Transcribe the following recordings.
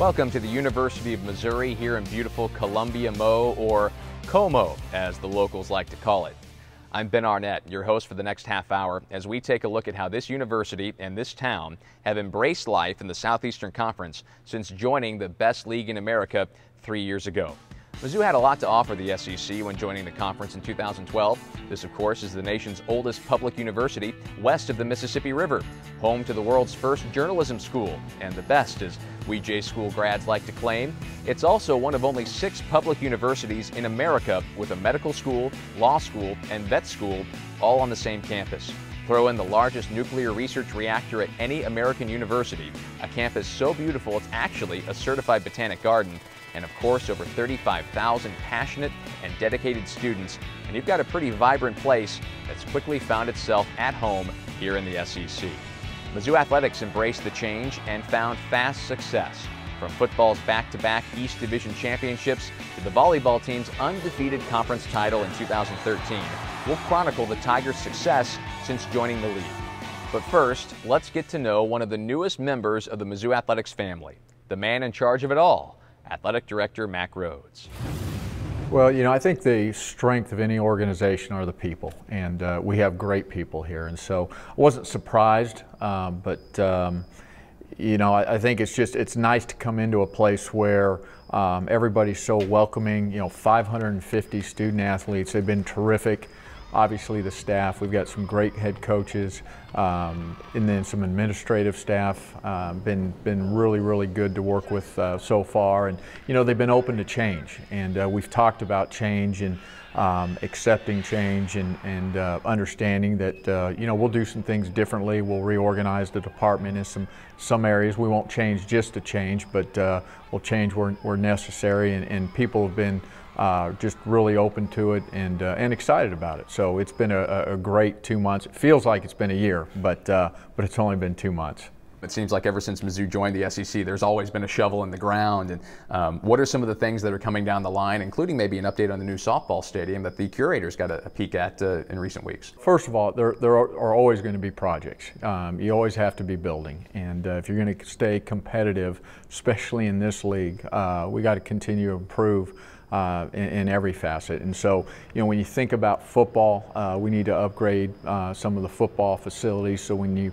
Welcome to the University of Missouri here in beautiful Columbia Mo, or Como as the locals like to call it. I'm Ben Arnett, your host for the next half hour as we take a look at how this university and this town have embraced life in the Southeastern Conference since joining the best league in America 3 years ago. Mizzou had a lot to offer the SEC when joining the conference in 2012. This, of course, is the nation's oldest public university west of the Mississippi River, home to the world's first journalism school, and the best, as we J-School grads like to claim. It's also one of only 6 public universities in America with a medical school, law school, and vet school all on the same campus. Throw in the largest nuclear research reactor at any American university, a campus so beautiful it's actually a certified botanic garden, and of course over 35,000 passionate and dedicated students, and you've got a pretty vibrant place that's quickly found itself at home here in the SEC. Mizzou athletics embraced the change and found fast success. From football's back-to-back East Division championships to the volleyball team's undefeated conference title in 2013, we'll chronicle the Tigers' success since joining the league. But first, let's get to know one of the newest members of the Mizzou athletics family, the man in charge of it all, Athletic Director Mack Rhoades. Well, you know, I think the strength of any organization are the people, and we have great people here. And so I wasn't surprised, but you know, I think it's nice to come into a place where everybody's so welcoming. You know, 550 student athletes. They've been terrific. Obviously the staff, we've got some great head coaches, and then some administrative staff, been really good to work with so far. And you know, they've been open to change, and we've talked about change and accepting change and understanding that you know, we'll do some things differently. We'll reorganize the department in some areas. We won't change just to change, but we'll change where necessary, and people have been just really open to it and excited about it. So it's been a great 2 months. It feels like it's been a year, but it's only been 2 months. It seems like ever since Mizzou joined the SEC, there's always been a shovel in the ground. And what are some of the things that are coming down the line, including maybe an update on the new softball stadium that the curators got a peek at in recent weeks? First of all, there are always going to be projects. You always have to be building. And if you're going to stay competitive, especially in this league, we got to continue to improve in every facet. And so, you know, when you think about football, we need to upgrade some of the football facilities. So when you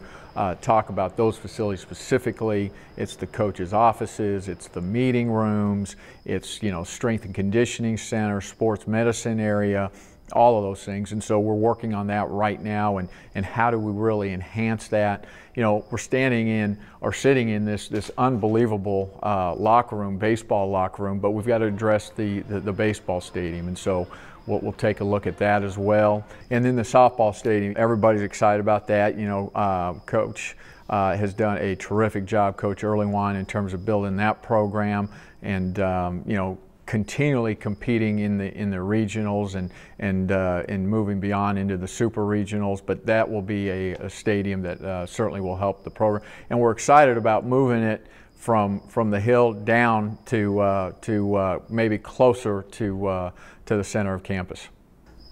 talk about those facilities specifically, it's the coaches' offices, it's the meeting rooms, it's, you know, strength and conditioning center, sports medicine area, all of those things. And so we're working on that right now, and how do we really enhance that? You know, we're sitting in this unbelievable locker room, baseball locker room, but we've got to address the baseball stadium. And so we'll take a look at that as well. And then the softball stadium, everybody's excited about that. You know, Coach has done a terrific job, Coach Earlywine, in terms of building that program, and you know, continually competing in the regionals and moving beyond into the super regionals. But that will be a stadium that certainly will help the program, and we're excited about moving it from the hill down to maybe closer to the center of campus.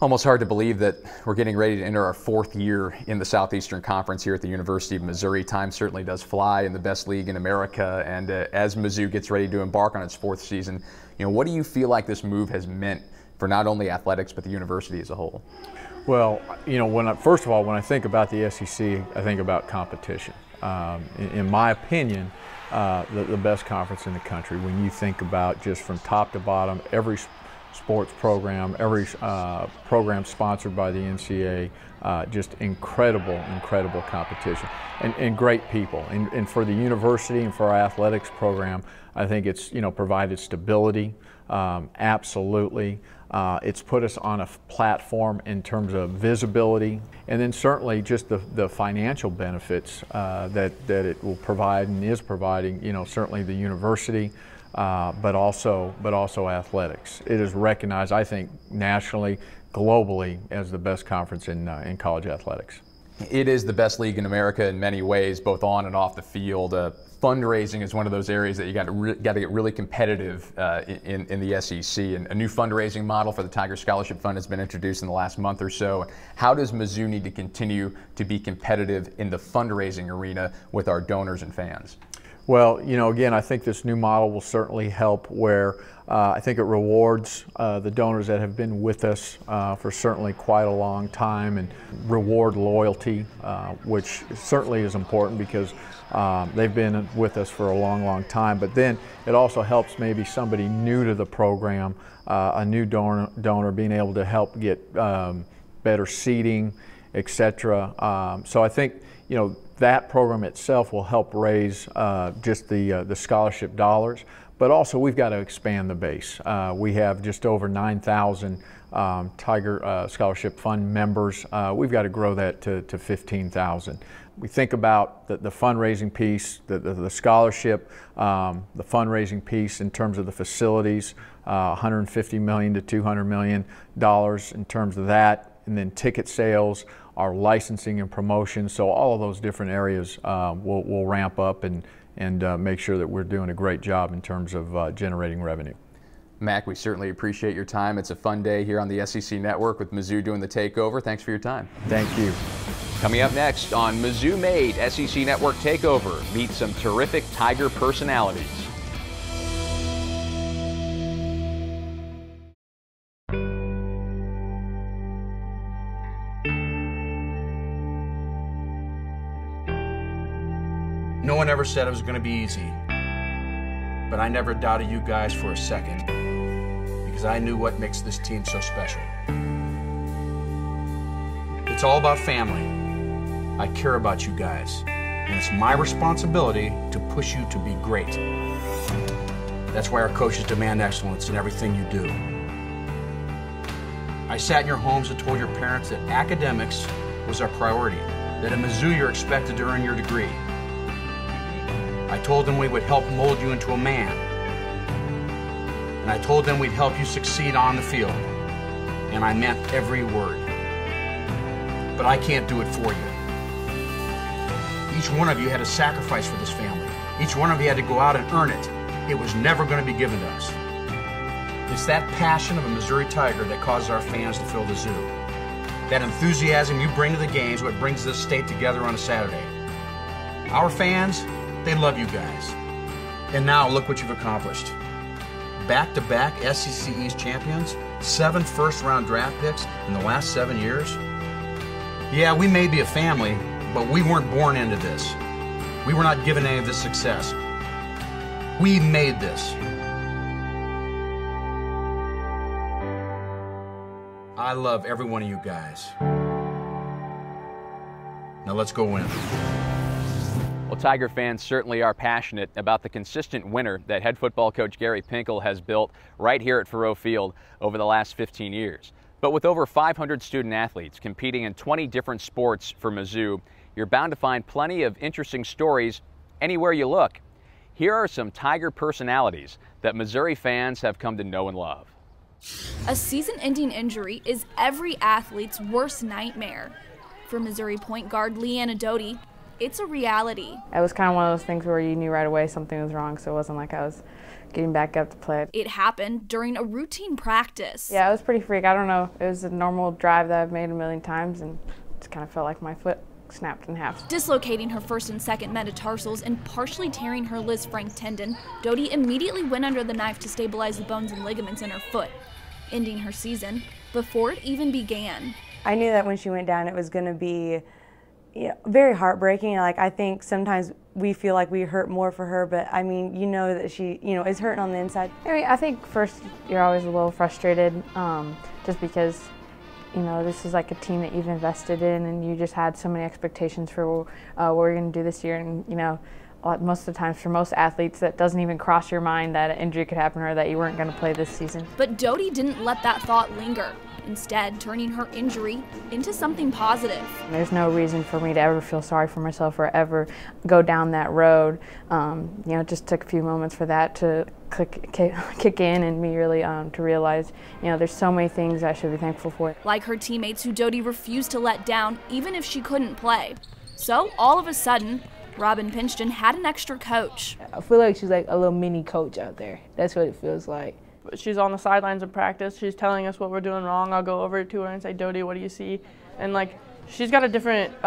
Almost hard to believe that we're getting ready to enter our 4th year in the Southeastern Conference here at the University of Missouri. Time certainly does fly in the best league in America, and as Mizzou gets ready to embark on its 4th season, you know, what do you feel like this move has meant for not only athletics but the university as a whole? Well, you know, first of all, when I think about the SEC, I think about competition. In my opinion, the best conference in the country. When you think about just from top to bottom, every sports program, every program sponsored by the NCAA, just incredible competition and great people. And for the university and for our athletics program, I think it's, you know, provided stability, absolutely. It's put us on a platform in terms of visibility, and then certainly just the financial benefits that it will provide and is providing, you know, certainly the university, but also athletics. It is recognized, I think, nationally, globally, as the best conference in college athletics. It is the best league in America in many ways, both on and off the field. Fundraising is one of those areas that you got to get really competitive in the SEC. And a new fundraising model for the Tiger Scholarship Fund has been introduced in the last month or so. How does Mizzou need to continue to be competitive in the fundraising arena with our donors and fans? Well, you know, again, I think this new model will certainly help where I think it rewards the donors that have been with us for certainly quite a long time and reward loyalty, which certainly is important because they've been with us for a long, long time. But then it also helps maybe somebody new to the program, a new donor being able to help get better seating, etc. So I think, you know, that program itself will help raise just the scholarship dollars, but also we've got to expand the base. We have just over 9,000 Tiger Scholarship Fund members. We've got to grow that to 15,000. We think about the fundraising piece, the scholarship, the fundraising piece in terms of the facilities, $150 million to $200 million in terms of that, and then ticket sales, our licensing and promotion. So all of those different areas will ramp up and make sure that we're doing a great job in terms of generating revenue. Mack, we certainly appreciate your time. It's a fun day here on the SEC Network with Mizzou doing the takeover. Thanks for your time. Thank you. Coming up next on Mizzou Made SEC Network Takeover, meet some terrific Tiger personalities. No one ever said it was going to be easy, but I never doubted you guys for a second because I knew what makes this team so special. It's all about family. I care about you guys, and it's my responsibility to push you to be great. That's why our coaches demand excellence in everything you do. I sat in your homes and told your parents that academics was our priority, that at Mizzou you're expected to earn your degree. I told them we would help mold you into a man. And I told them we'd help you succeed on the field. And I meant every word. But I can't do it for you. Each one of you had to sacrifice for this family. Each one of you had to go out and earn it. It was never going to be given to us. It's that passion of a Missouri Tiger that causes our fans to fill the zoo. That enthusiasm you bring to the games is what brings this state together on a Saturday. Our fans, they love you guys. And now look what you've accomplished. Back-to-back SEC East champions, 7 first-round draft picks in the last 7 years. Yeah, we may be a family, but we weren't born into this. We were not given any of this success. We made this. I love every one of you guys. Now let's go win. Well, Tiger fans certainly are passionate about the consistent winner that head football coach Gary Pinkel has built right here at Faurot Field over the last 15 years. But with over 500 student athletes competing in 20 different sports for Mizzou, you're bound to find plenty of interesting stories anywhere you look. Here are some Tiger personalities that Missouri fans have come to know and love. A season-ending injury is every athlete's worst nightmare. For Missouri point guard Leanna Doty, it's a reality. It was kind of one of those things where you knew right away something was wrong, so it wasn't like I was getting back up to play. It happened during a routine practice. Yeah, it was pretty freak. I don't know. It was a normal drive that I've made a million times, and it just kind of felt like my foot snapped in half. Dislocating her first and second metatarsals and partially tearing her Liz Frank tendon, Doty immediately went under the knife to stabilize the bones and ligaments in her foot, ending her season before it even began. I knew that when she went down it was going to be very heartbreaking. Like, I think sometimes we feel like we hurt more for her, but I mean, you know that she, is hurting on the inside. I mean, I think first you're always a little frustrated, just because, this is like a team that you've invested in, and you just had so many expectations for what we're going to do this year, and most of the times for most athletes that doesn't even cross your mind that an injury could happen or that you weren't going to play this season. But Doty didn't let that thought linger, instead turning her injury into something positive. There's no reason for me to ever feel sorry for myself or ever go down that road. It just took a few moments for that to kick in and me really to realize, there's so many things I should be thankful for. Like her teammates who Doty refused to let down even if she couldn't play. So all of a sudden, Robin Pinchton had an extra coach. I feel like she's like a little mini coach out there. That's what it feels like. She's on the sidelines of practice. She's telling us what we're doing wrong. I'll go over to her and say, Doty, what do you see? And she's got a different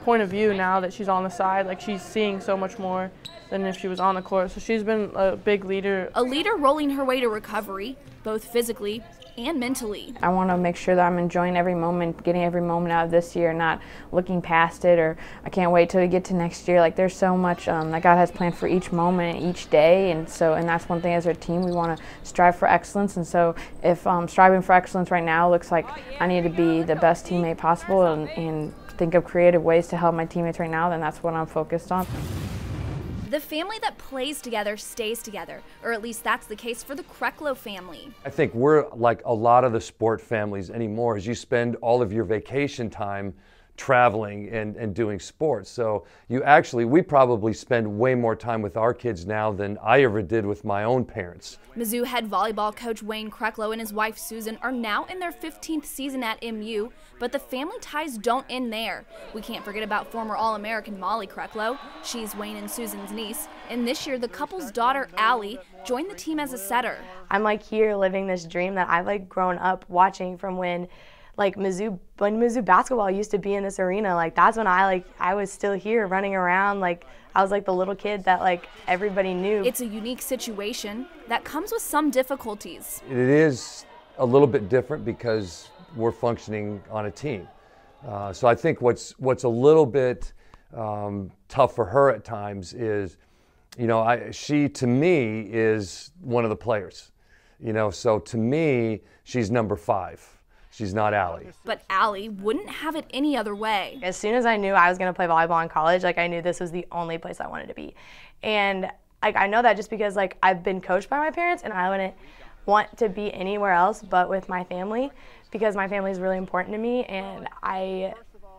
point of view now that she's on the side. She's seeing so much more. than if she was on the court. So she's been a big leader. A leader rolling her way to recovery, both physically and mentally. I want to make sure that I'm enjoying every moment, getting every moment out of this year, not looking past it, or I can't wait till we get to next year. Like, there's so much that God has planned for each moment, each day, and that's one thing as a team, we want to strive for excellence. And so if striving for excellence right now looks like I need to be the best teammate possible and think of creative ways to help my teammates right now, then that's what I'm focused on. The family that plays together stays together, or at least that's the case for the Krecklow family. I think we're like a lot of the sport families anymore, is you spend all of your vacation time traveling and doing sports. So we probably spend way more time with our kids now than I ever did with my own parents. Mizzou head volleyball coach Wayne Krecklow and his wife Susan are now in their 15th season at MU, but the family ties don't end there. We can't forget about former All-American Molly Krecklow. She's Wayne and Susan's niece, and this year the couple's daughter Allie joined the team as a setter. I'm like here living this dream that I've like grown up watching from when Mizzou basketball used to be in this arena. Like, that's when I was still here running around. Like, I was like the little kid that like everybody knew. It's a unique situation that comes with some difficulties. It is a little bit different because we're functioning on a team. So I think what's a little bit tough for her at times is, she to me is one of the players. So to me, she's number 5. She's not Allie. But Allie wouldn't have it any other way. As soon as I knew I was going to play volleyball in college, like I knew this was the only place I wanted to be. And like I know that just because like I've been coached by my parents, and I wouldn't want to be anywhere else but with my family, because my family is really important to me, and I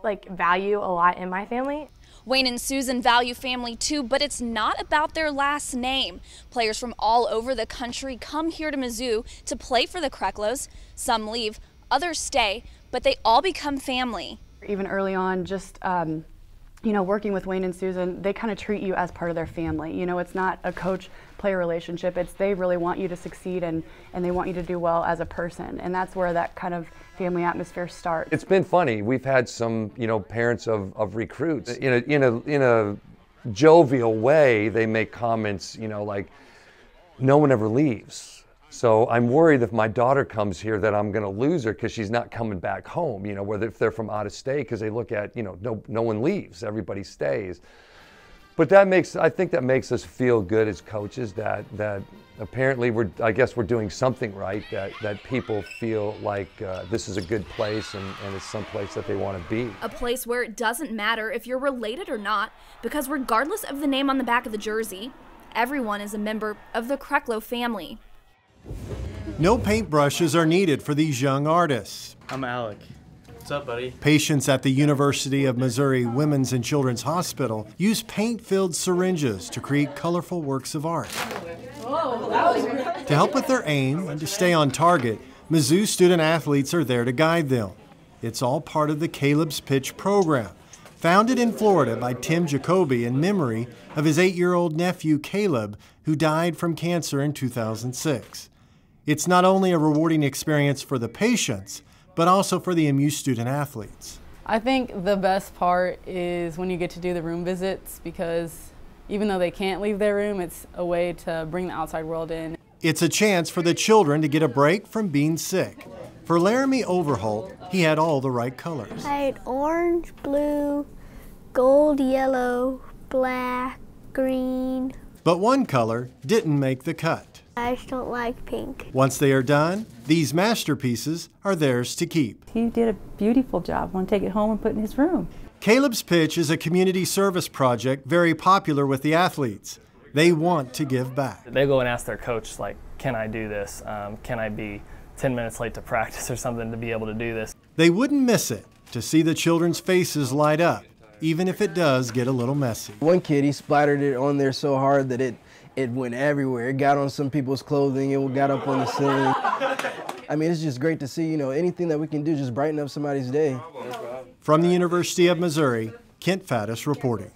like value a lot in my family. Wayne and Susan value family too, but it's not about their last name. Players from all over the country come here to Mizzou to play for the Krecklows. Some leave, others stay, but they all become family. Even early on, just working with Wayne and Susan, they kind of treat you as part of their family. It's not a coach-player relationship. It's they really want you to succeed, and they want you to do well as a person, and that's where that kind of family atmosphere starts. It's been funny. We've had some, parents of recruits in a jovial way. They make comments, like, no one ever leaves. So I'm worried if my daughter comes here that I'm going to lose her because she's not coming back home, whether if they're from out of state, because they look at, no one leaves, everybody stays. But I think that makes us feel good as coaches that apparently I guess we're doing something right, that people feel like this is a good place and it's some place that they want to be. A place where it doesn't matter if you're related or not, because regardless of the name on the back of the jersey, everyone is a member of the Krecklow family. No paintbrushes are needed for these young artists. I'm Alec. What's up, buddy? Patients at the University of Missouri Women's and Children's Hospital use paint-filled syringes to create colorful works of art. To help with their aim and to stay on target, Mizzou student athletes are there to guide them. It's all part of the Caleb's Pitch program, founded in Florida by Tim Jacoby in memory of his 8-year-old nephew Caleb, who died from cancer in 2006. It's not only a rewarding experience for the patients, but also for the MU student athletes. I think the best part is when you get to do the room visits, because even though they can't leave their room, it's a way to bring the outside world in. It's a chance for the children to get a break from being sick. For Laramie Overholt, he had all the right colors. I had orange, blue, gold, yellow, black, green. But one color didn't make the cut. I just don't like pink. Once they are done, these masterpieces are theirs to keep. He did a beautiful job. I want to take it home and put it in his room. Caleb's Pitch is a community service project very popular with the athletes. They want to give back. They go and ask their coach, like, can I do this? Can I be 10 minutes late to practice or something to be able to do this? They wouldn't miss it to see the children's faces light up, even if it does get a little messy. One kid, he splattered it on there so hard that it went everywhere. It got on some people's clothing, it got up on the ceiling. I mean, it's just great to see, anything that we can do just brighten up somebody's day. From the University of Missouri, Kent Faddis reporting.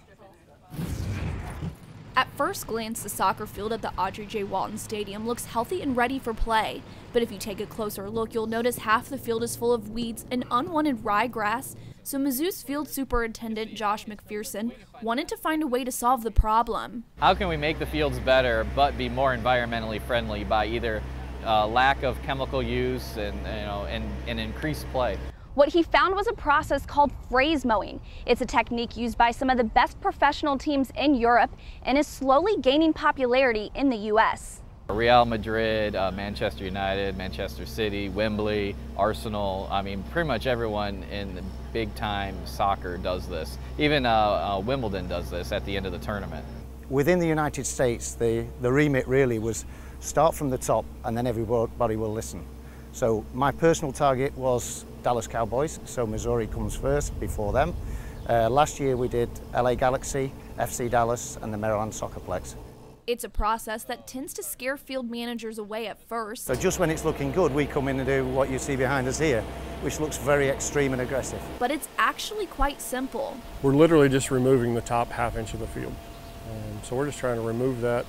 At first glance, the soccer field at the Audrey J. Walton Stadium looks healthy and ready for play, but if you take a closer look, you'll notice half the field is full of weeds and unwanted ryegrass, so Mizzou's field superintendent, Josh McPherson, wanted to find a way to solve the problem. How can we make the fields better but be more environmentally friendly by either lack of chemical use and increased play? What he found was a process called phrase mowing. It's a technique used by some of the best professional teams in Europe and is slowly gaining popularity in the U.S. Real Madrid, Manchester United, Manchester City, Wembley, Arsenal, I mean pretty much everyone in the big time soccer does this. Even Wimbledon does this at the end of the tournament. Within the United States, the remit really was start from the top and then everybody will listen. So my personal target was Dallas Cowboys, so Missouri comes first before them. Last year we did LA Galaxy, FC Dallas and the Maryland Soccerplex. It's a process that tends to scare field managers away at first. So just when it's looking good, we come in and do what you see behind us here, which looks very extreme and aggressive. But it's actually quite simple. We're literally just removing the top half-inch of the field. So we're just trying to remove that,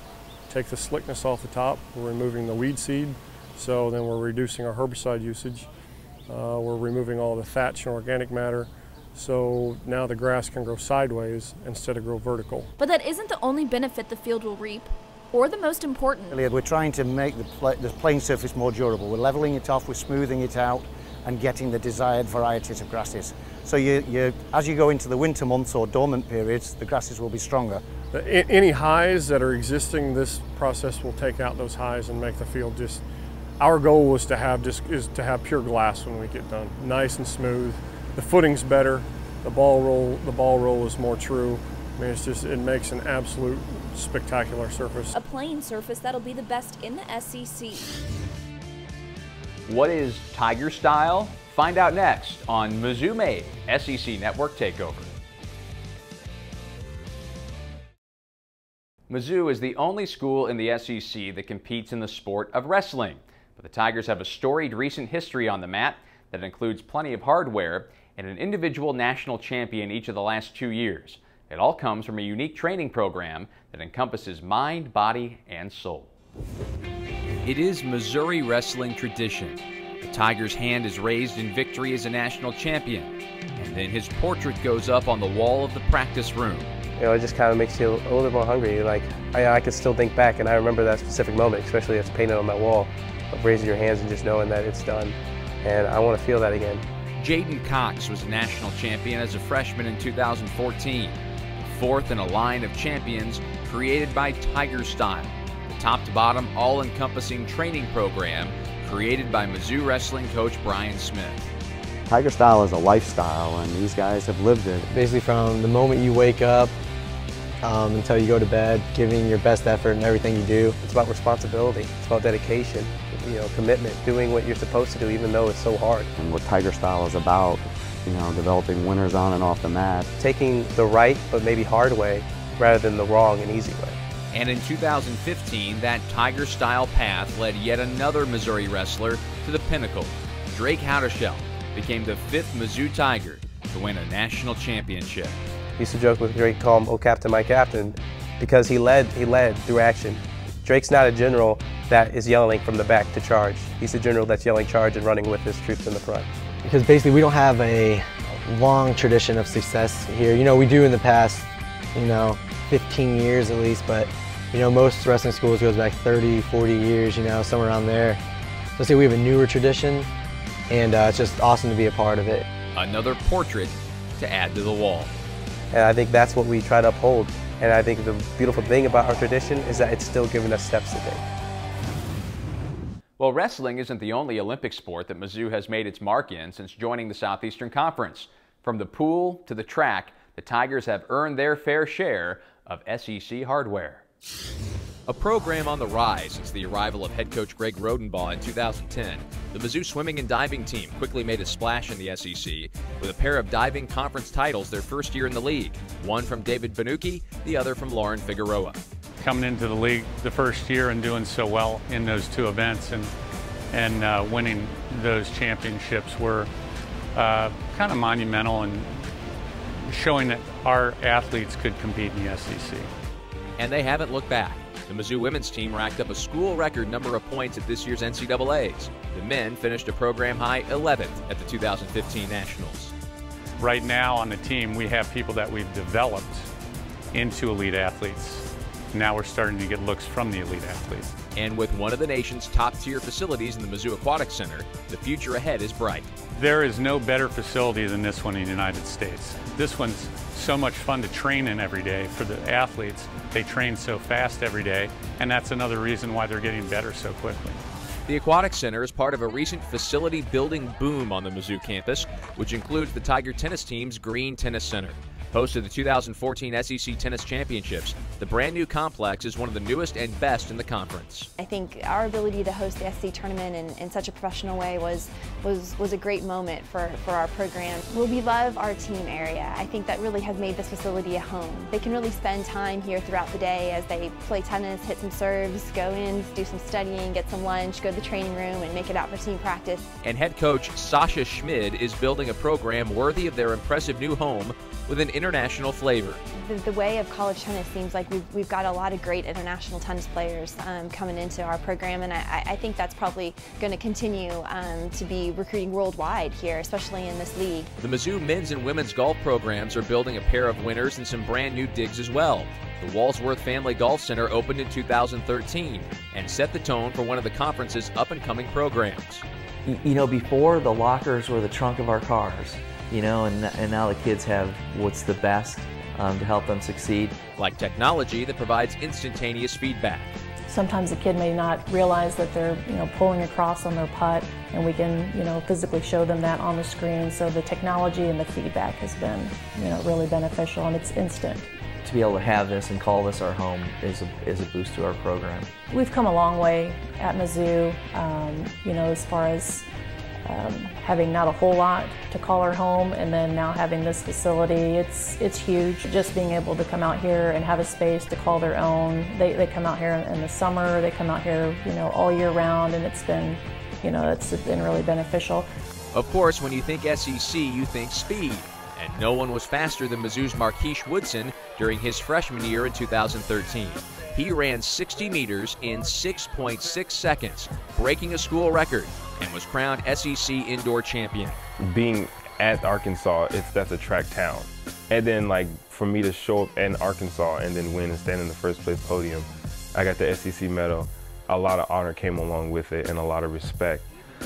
take the slickness off the top. We're removing the weed seed, so then we're reducing our herbicide usage. We're removing all the thatch and organic matter, so now the grass can grow sideways instead of grow vertical. But that isn't the only benefit the field will reap, or the most important. We're trying to make the playing surface more durable. We're leveling it off, we're smoothing it out, and getting the desired varieties of grasses. So as you go into the winter months or dormant periods, the grasses will be stronger. Any highs that are existing, this process will take out those highs and make the field just. Our goal was to have pure glass when we get done, nice and smooth. The footing's better, the ball roll is more true. I mean, it makes an absolute spectacular surface. A playing surface that'll be the best in the SEC. What is Tiger style? Find out next on Mizzou Made SEC Network Takeover. Mizzou is the only school in the SEC that competes in the sport of wrestling. But the Tigers have a storied recent history on the mat that includes plenty of hardware and an individual national champion each of the last 2 years. It all comes from a unique training program that encompasses mind, body, and soul. It is Missouri wrestling tradition. The Tiger's hand is raised in victory as a national champion, and then his portrait goes up on the wall of the practice room. You know, it just kind of makes you a little bit more hungry. Like, I could still think back, and I remember that specific moment, especially if it's painted on that wall, of raising your hands and just knowing that it's done. And I want to feel that again. Jaden Cox was a national champion as a freshman in 2014, fourth in a line of champions created by Tiger Style, the top-to-bottom, all-encompassing training program created by Mizzou wrestling coach Brian Smith. Tiger Style is a lifestyle, and these guys have lived it. Basically from the moment you wake up until you go to bed, giving your best effort in everything you do. It's about responsibility, it's about dedication, you know, commitment, doing what you're supposed to do even though it's so hard. And what Tiger Style is about, you know, developing winners on and off the mat. Taking the right but maybe hard way rather than the wrong and easy way. And in 2015, that Tiger Style path led yet another Missouri wrestler to the pinnacle. Drake Howdershell became the 5th Mizzou Tiger to win a national championship. I used to joke with Drake, call him, "Oh Captain, my Captain," because he led through action. Drake's not a general that is yelling from the back to charge. He's a general that's yelling charge and running with his troops in the front. Because basically we don't have a long tradition of success here. You know, we do in the past, 15 years at least, but most wrestling schools goes back 30, 40 years, somewhere around there. So say we have a newer tradition, and it's just awesome to be a part of it. Another portrait to add to the wall. And I think that's what we try to uphold. And I think the beautiful thing about our tradition is that it's still giving us steps to take. Well, wrestling isn't the only Olympic sport that Mizzou has made its mark in since joining the Southeastern Conference. From the pool to the track, the Tigers have earned their fair share of SEC hardware. A program on the rise since the arrival of head coach Greg Rodenbaugh in 2010, the Mizzou swimming and diving team quickly made a splash in the SEC with a pair of diving conference titles their first year in the league, one from David Banucki, the other from Lauren Figueroa. Coming into the league the first year and doing so well in those two events and winning those championships were kind of monumental and showing that our athletes could compete in the SEC. and they haven't looked back. The Mizzou women's team racked up a school record number of points at this year's NCAAs. The men finished a program high 11th at the 2015 Nationals. Right now on the team, we have people that we've developed into elite athletes. Now we're starting to get looks from the elite athletes. And with one of the nation's top-tier facilities in the Mizzou Aquatic Center, the future ahead is bright. There is no better facility than this one in the United States. This one's so much fun to train in every day for the athletes. They train so fast every day, and that's another reason why they're getting better so quickly. The Aquatic Center is part of a recent facility building boom on the Mizzou campus, which includes the Tiger tennis team's Green Tennis Center. Host of the 2014 SEC Tennis Championships, the brand new complex is one of the newest and best in the conference. I think our ability to host the SEC tournament in such a professional way was a great moment for our program. Well, we love our team area. I think that really has made this facility a home. They can really spend time here throughout the day as they play tennis, hit some serves, go in, do some studying, get some lunch, go to the training room, and make it out for team practice. And head coach Sasha Schmid is building a program worthy of their impressive new home with an international flavor. The way of college tennis seems like we've got a lot of great international tennis players coming into our program, and I think that's probably going to continue to be recruiting worldwide here, especially in this league. The Mizzou men's and women's golf programs are building a pair of winners and some brand new digs as well. The Walsworth Family Golf Center opened in 2013 and set the tone for one of the conference's up-and-coming programs. You know, before the lockers were the trunk of our cars. You know, and now the kids have what's the best to help them succeed. Like technology that provides instantaneous feedback. Sometimes the kid may not realize that they're, pulling across on their putt, and we can, physically show them that on the screen. So the technology and the feedback has been, really beneficial, and it's instant. To be able to have this and call this our home is a boost to our program. We've come a long way at Mizzou, as far as having not a whole lot to call our home, and then now having this facility, it's huge. Just being able to come out here and have a space to call their own. They come out here in the summer, they come out here, all year round, and it's been, it's been really beneficial. Of course, when you think SEC, you think speed. And no one was faster than Mizzou's Marquise Woodson during his freshman year in 2013. He ran 60 meters in 6.6 seconds, breaking a school record, and was crowned SEC indoor champion. Being at Arkansas, that's a track town. And then for me to show up in Arkansas and then win and stand in the first place podium, I got the SEC medal. A lot of honor came along with it and a lot of respect.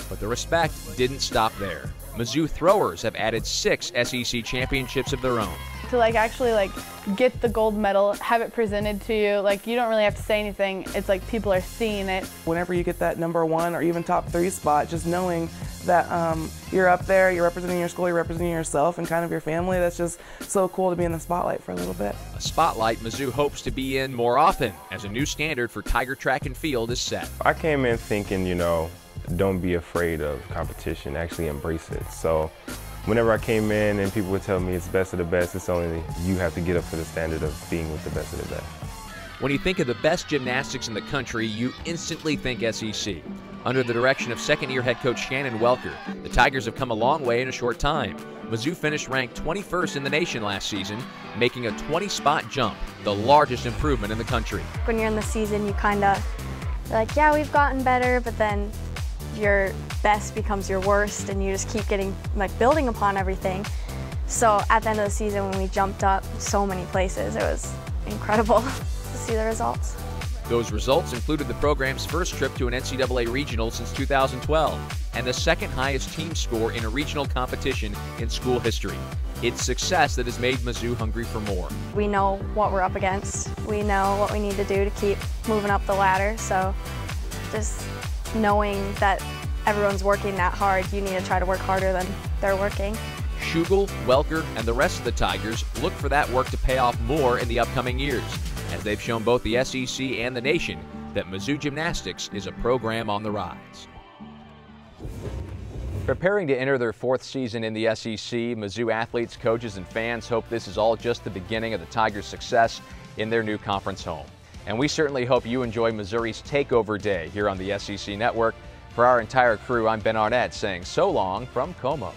But the respect didn't stop there. Mizzou throwers have added 6 SEC championships of their own. To actually get the gold medal, have it presented to you, you don't really have to say anything. It's like people are seeing it. Whenever you get that #1 or even top 3 spot, just knowing that you're up there, you're representing your school, you're representing yourself and kind of your family, that's just so cool to be in the spotlight for a little bit. A spotlight Mizzou hopes to be in more often as a new standard for Tiger track and field is set. I came in thinking, don't be afraid of competition, actually embrace it. So whenever I came in and people would tell me it's best of the best, it's only you have to get up to the standard of being with the best of the best. When you think of the best gymnastics in the country, you instantly think SEC. Under the direction of second-year head coach Shannon Welker, the Tigers have come a long way in a short time. Mizzou finished ranked 21st in the nation last season, making a 20-spot jump, the largest improvement in the country. When you're in the season, you kind of like, yeah, we've gotten better, but then your best becomes your worst, and you just keep getting building upon everything. So at the end of the season, when we jumped up so many places, it was incredible to see the results. Those results included the program's first trip to an NCAA regional since 2012 and the second highest team score in a regional competition in school history. It's success that has made Mizzou hungry for more. We know what we're up against. We know what we need to do to keep moving up the ladder. So just knowing that everyone's working that hard, you need to try to work harder than they're working. Schugel, Welker, and the rest of the Tigers look for that work to pay off more in the upcoming years, as they've shown both the SEC and the nation that Mizzou Gymnastics is a program on the rise. Preparing to enter their 4th season in the SEC, Mizzou athletes, coaches, and fans hope this is all just the beginning of the Tigers' success in their new conference home. And we certainly hope you enjoy Missouri's Takeover Day here on the SEC Network. For our entire crew, I'm Ben Arnett saying so long from Como.